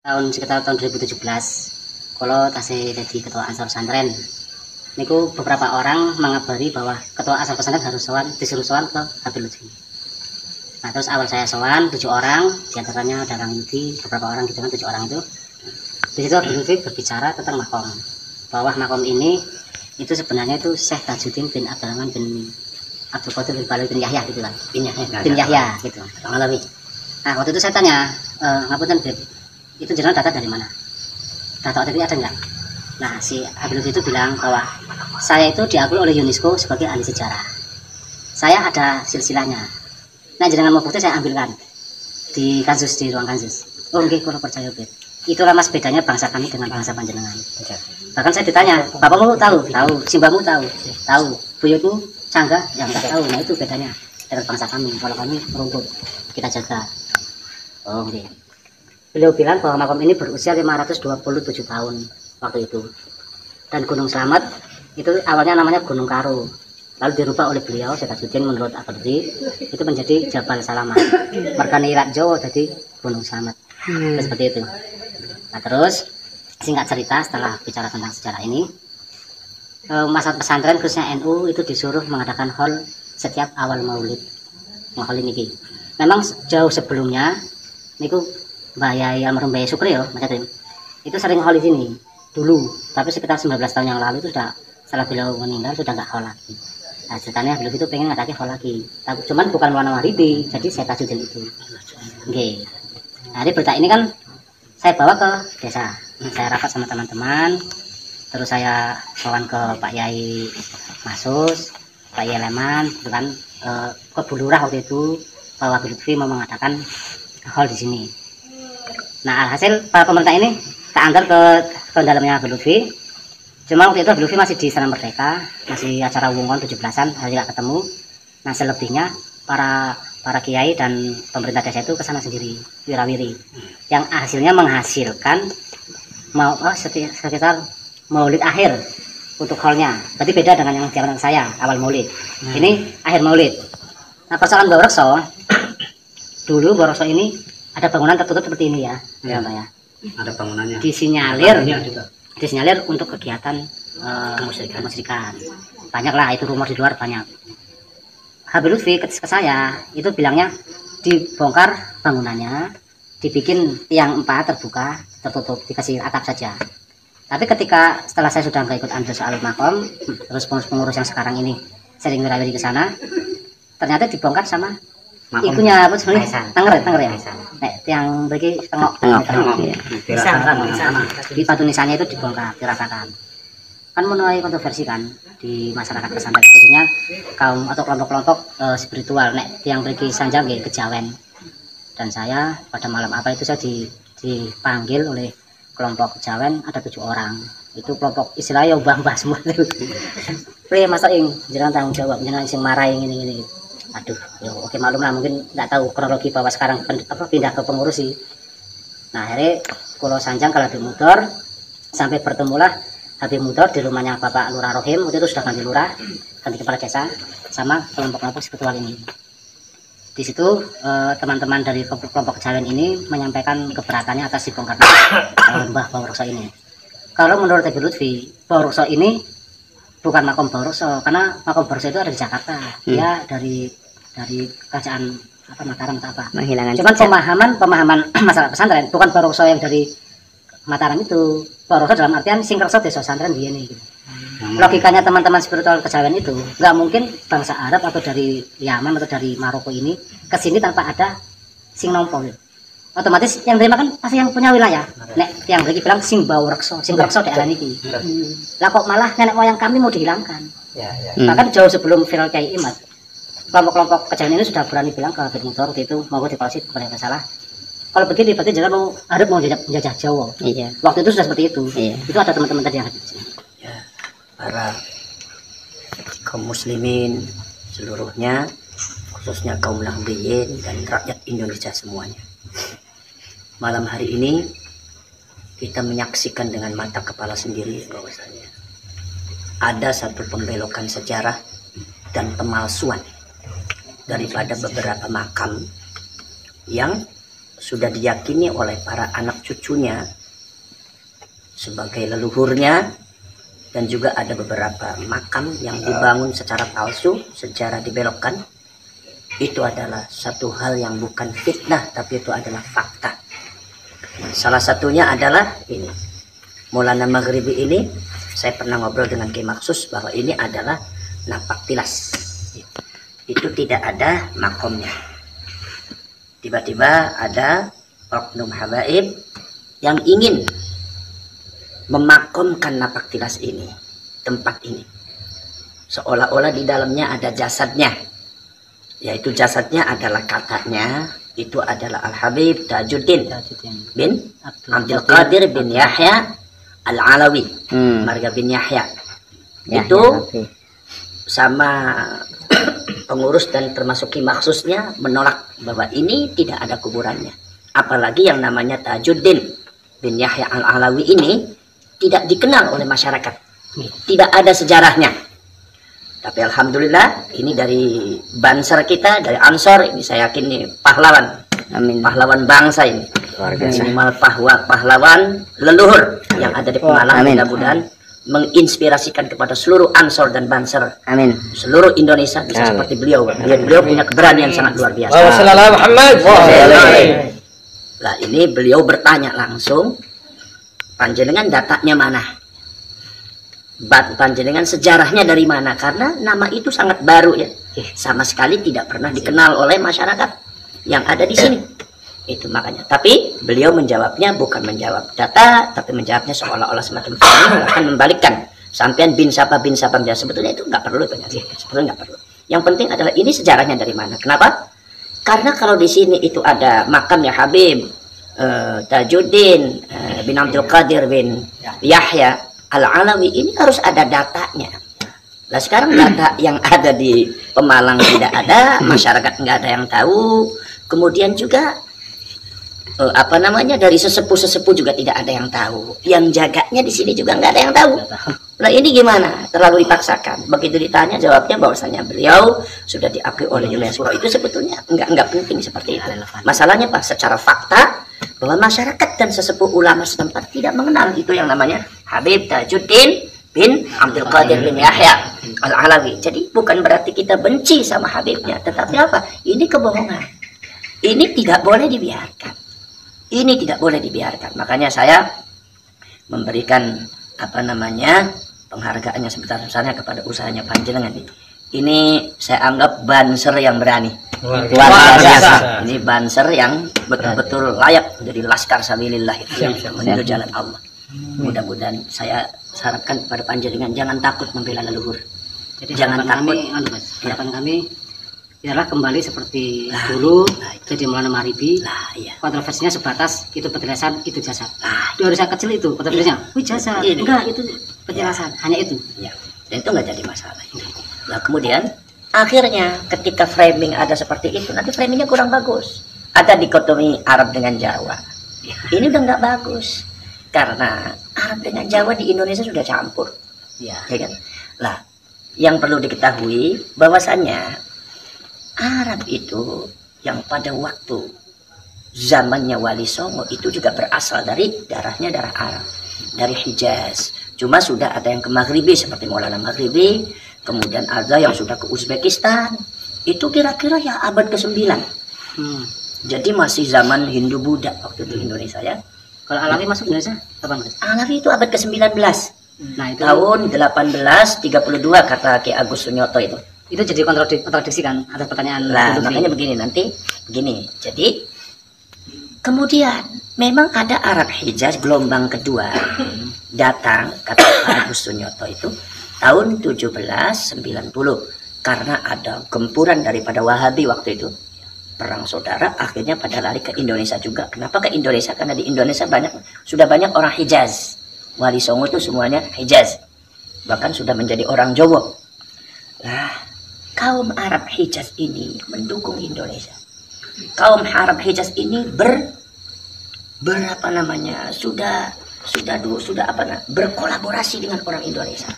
Sekitar tahun 2017 kalau tasih jadi ketua Ansor Pesantren niku beberapa orang mengabari bahwa ketua Ansor Pesantren harus disuruh sowan ke Habib Lutfi. Nah terus awal saya sowan 7 orang, diantaranya ada orang Yudi, beberapa orang gitu kan 7 orang itu. Di situ Habib Lutfi berbicara tentang makom, bahwa makom ini itu sebenarnya itu Syekh Tajuddin bin Abdurrahman bin Abdul Qadir bin Balil bin Yahya gitu kan, bin Yahya gitu. Nah waktu itu saya tanya, ngapunten Beb, itu jenengan data dari mana? Data OTP ada enggak? Nah si Habib Lutfi itu bilang bahwa saya itu diakui oleh UNESCO sebagai ahli sejarah. Saya ada silsilahnya. Nah jenengan mau bukti saya ambilkan di kansus, di ruang kansus. Oh nggih, kalau percaya Beb. Itulah mas bedanya bangsa kami dengan bangsa panjenengan. Bahkan saya ditanya, bapakmu tahu? Tahu. Simbamu tahu? Tahu. Buyutmu canggah? Ya enggak tahu. Nah itu bedanya dengan bangsa kami. Kalau kami merumput, kita jaga. Oh nggih. Beliau bilang bahwa makom ini berusia 527 tahun waktu itu. Dan Gunung Slamet itu awalnya namanya Gunung Karo. Lalu dirubah oleh beliau, Syekh Tajuddin menurut Abdi, itu menjadi Jabal Salamat. Merkani Irak Jawa jadi Gunung Slamet. Seperti itu. Nah terus, singkat cerita setelah bicara tentang sejarah ini, masyarakat pesantren khususnya NU itu disuruh mengadakan haul setiap awal maulid. Maulid ini. Memang jauh sebelumnya, niku Mbak Yai almarhum Mbak Yai Sukri ya, Mas Adrim, itu sering haul di sini dulu, tapi sekitar 19 tahun yang lalu itu sudah, setelah beliau meninggal sudah nggak haul lagi. Nah ceritanya beliau itu pengen ngadaki haul lagi, tapi cuman bukan Maulana Maghribi, jadi saya Tajuddin itu. Oke. Nah di berita ini kan saya bawa ke desa, saya rapat sama teman-teman, terus saya sowan ke Pak Yai Masus, Pak Yai Leman, gitu kan, ke Bulurah waktu itu, bahwa Habib Lutfi mau mengadakan haul di sini. Nah alhasil para pemerintah ini tak antar ke dalamnya Habib Lutfi. Cuma waktu itu Habib Lutfi masih di Istana Merdeka, masih acara wungon 17-an, hari nggak ketemu. Nah selebihnya para kiai dan pemerintah desa itu kesana sendiri, wirawiri, yang hasilnya menghasilkan sekitar maulid akhir untuk haulnya. Berarti beda dengan yang zaman saya awal maulid. Ini akhir maulid. Nah persoalan Bawarekso, dulu Bawarekso ini ada bangunan tertutup seperti ini ya, ya. Ada bangunannya. Disinyalir untuk kegiatan kemusyrikan. Banyak lah itu rumor di luar banyak. Habib Lutfi ke saya itu bilangnya dibongkar bangunannya, dibikin tiang 4 terbuka, tertutup, dikasih atap saja. Tapi ketika setelah saya sudah nggak ikut andil soal makom, terus pengurus yang sekarang ini sering wirawiri ke sana, ternyata dibongkar sama ikunya apa sebenarnya Tanger ya. Nek yang bagi tengok. Di batu nisannya itu dibongkar, diratakan. Kan menuai kontroversi kan di masyarakat pesantren, khususnya kaum atau kelompok-kelompok spiritual. Nek yang bagi sanjang nggih kejawen. Dan saya pada malam apa itu saya dipanggil oleh kelompok kejawen, ada 7 orang. Itu kelompok istilahnya mbah-mbah semua itu. Priye masa ing jenengan tanggung jawab, jenengan sing marahi ngene-ngene. Aduh, ya oke maklum lah, mungkin nggak tahu kronologi bahwa sekarang pindah ke pengurus sih. Nah akhirnya kalau sanjang kalau Habib Mudor sampai bertemulah Habib Mudor di rumahnya Bapak Lurah Rohim. Waktu itu sudah ganti lurah, ganti kepala desa, sama kelompok-kelompok spiritual ini. Di situ teman-teman dari kelompok kejawen ini menyampaikan keberatannya atas dibongkarnya Mbah Bawarekso ini. Kalau menurut Habib Lutfi, Bawarekso ini bukan makom Bawarekso, karena makom Bawarekso itu ada di Jakarta. Dia dari kerajaan apa Mataram atau apa. Cuman pemahaman masalah pesantren bukan Bawarekso yang dari Mataram itu. Bawarekso dalam artian singkerso desa pesantren dia nih. Gitu. Logikanya teman-teman spiritual kejawen itu nggak mungkin bangsa Arab atau dari Yaman atau dari Maroko ini kesini tanpa ada sing nompol. Otomatis yang terima kan pasti yang punya wilayah. Nek yang bagi bilang sing Bawarekso daerah niki. Lah kok malah nenek moyang kami mau dihilangkan. Bahkan jauh sebelum viral Kiai Imad, kelompok-kelompok kejawen ini sudah berani bilang ke Habib Mudor waktu itu, mau dikoreksi bukan yang salah. Kalau begini berarti jangan mau menjajah Jawa. Iya. Waktu itu sudah seperti itu. Iya. Itu ada teman-teman tadi yang hadir. Ya, para kaum muslimin seluruhnya, khususnya kaum Nahdiyin dan rakyat Indonesia semuanya. Malam hari ini kita menyaksikan dengan mata kepala sendiri bahwasanya ada satu pembelokan sejarah dan pemalsuan daripada beberapa makam yang sudah diyakini oleh para anak cucunya sebagai leluhurnya, dan juga ada beberapa makam yang dibangun secara palsu, sejarah dibelokkan. Itu adalah satu hal yang bukan fitnah, tapi itu adalah fakta. Salah satunya adalah ini, Maulana Maghribi ini, saya pernah ngobrol dengan Kiai Maksus bahwa ini adalah napak tilas. Itu tidak ada makomnya. Tiba-tiba ada oknum habaib yang ingin memakomkan napak tilas ini, tempat ini, seolah-olah di dalamnya ada jasadnya, yaitu jasadnya adalah katanya itu adalah Al-Habib Tajuddin bin Abdul Qadir bin Yahya Al-Alawi, marga bin Yahya. Itu sama pengurus dan termasuk maksusnya menolak bahwa ini tidak ada kuburannya. Apalagi yang namanya Tajuddin bin Yahya Al-Alawi ini tidak dikenal oleh masyarakat, tidak ada sejarahnya. Tapi alhamdulillah ini dari Banser kita, dari Ansor, ini saya yakin nih pahlawan. Amin. Pahlawan bangsa ini. Minimal pahlawan leluhur yang ada di Pemalang. Mudah-mudahan menginspirasikan kepada seluruh Ansor dan Banser. Amin. Seluruh Indonesia bisa seperti beliau. Beliau punya keberanian sangat luar biasa. Nah, ini beliau bertanya langsung, panjenengan datanya mana? Panjenengan sejarahnya dari mana? Karena nama itu sangat baru ya, sama sekali tidak pernah dikenal oleh masyarakat yang ada di sini. Itu makanya. Tapi beliau menjawabnya bukan menjawab data, tapi menjawabnya seolah-olah semacam akan membalikkan. Sampean bin siapa ya, sebetulnya itu nggak perlu banyak. Sebetulnya nggak perlu. Yang penting adalah ini sejarahnya dari mana? Kenapa? Karena kalau di sini itu ada makamnya Habib Tajuddin bin Abdul Qadir bin Yahya Al-Alawi, ini harus ada datanya. Nah sekarang data yang ada di Pemalang tidak ada, masyarakat nggak ada yang tahu. Kemudian juga dari sesepuh-sesepuh juga tidak ada yang tahu. Yang jaganya di sini juga nggak ada yang tahu. Nah ini gimana? Terlalu dipaksakan. Begitu ditanya jawabnya bahwasanya beliau sudah diakui oleh UNESCO. Itu sebetulnya nggak penting seperti itu. Masalahnya Pak, secara fakta bahwa masyarakat dan sesepuh ulama setempat tidak mengenal itu yang namanya Habib Tajuddin bin Abdul Qadir bin Yahya Al-Alawi. Jadi bukan berarti kita benci sama Habibnya, tetapi apa? Ini kebohongan. Ini tidak boleh dibiarkan. Ini tidak boleh dibiarkan. Makanya saya memberikan penghargaannya sebesar-besarnya kepada usahanya panjenengan. Ini saya anggap Banser yang berani. Luar biasa. Ini Banser yang betul-betul layak menjadi laskar sabilillah menuju jalan Allah. Mudah-mudahan saya harapkan kepada panjenengan jangan takut membela leluhur. Jadi jangan takut. Harapan kami ialah kembali seperti dulu, jadi Maulana Maghribi. Kontroversinya sebatas itu penjelasan, itu jasad. Di urusan kecil itu kontroversinya, jasad. Enggak, itu penjelasan, hanya itu. Ya. Dan itu nggak jadi masalah. Nah kemudian akhirnya ketika framing ada seperti itu, nanti framingnya kurang bagus. Ada dikotomi Arab dengan Jawa. Ini udah nggak bagus. Karena Arab dengan Jawa di Indonesia sudah campur. Ya kan? Lah, yang perlu diketahui bahwasannya Arab itu yang pada waktu zamannya Wali Songo itu juga berasal dari darah Arab, dari Hijaz. Cuma sudah ada yang ke Maghribi seperti Maulana Maghribi, kemudian ada yang sudah ke Uzbekistan. Itu kira-kira ya abad ke-9. Jadi masih zaman Hindu Buddha waktu itu Indonesia ya. Kalau Alawi masuk Indonesia kapan? Alawi itu abad ke-19. Nah, itu tahun 1832 kata Ki Agus Sunyoto itu. Itu jadi kontradiksi kan atas pertanyaan. Nah, makanya begini nanti begini. Jadi kemudian memang ada Arab Hijaz gelombang kedua datang kata Agus Sunyoto itu tahun 1790 karena ada gempuran daripada Wahabi waktu itu. Perang saudara akhirnya pada lari ke Indonesia juga. Kenapa ke Indonesia? Karena di Indonesia sudah banyak orang Hijaz. Wali Songo itu semuanya Hijaz. Bahkan sudah menjadi orang Jawa. Nah, kaum Arab Hijaz ini mendukung Indonesia. Kaum Arab Hijaz ini berkolaborasi dengan orang Indonesia.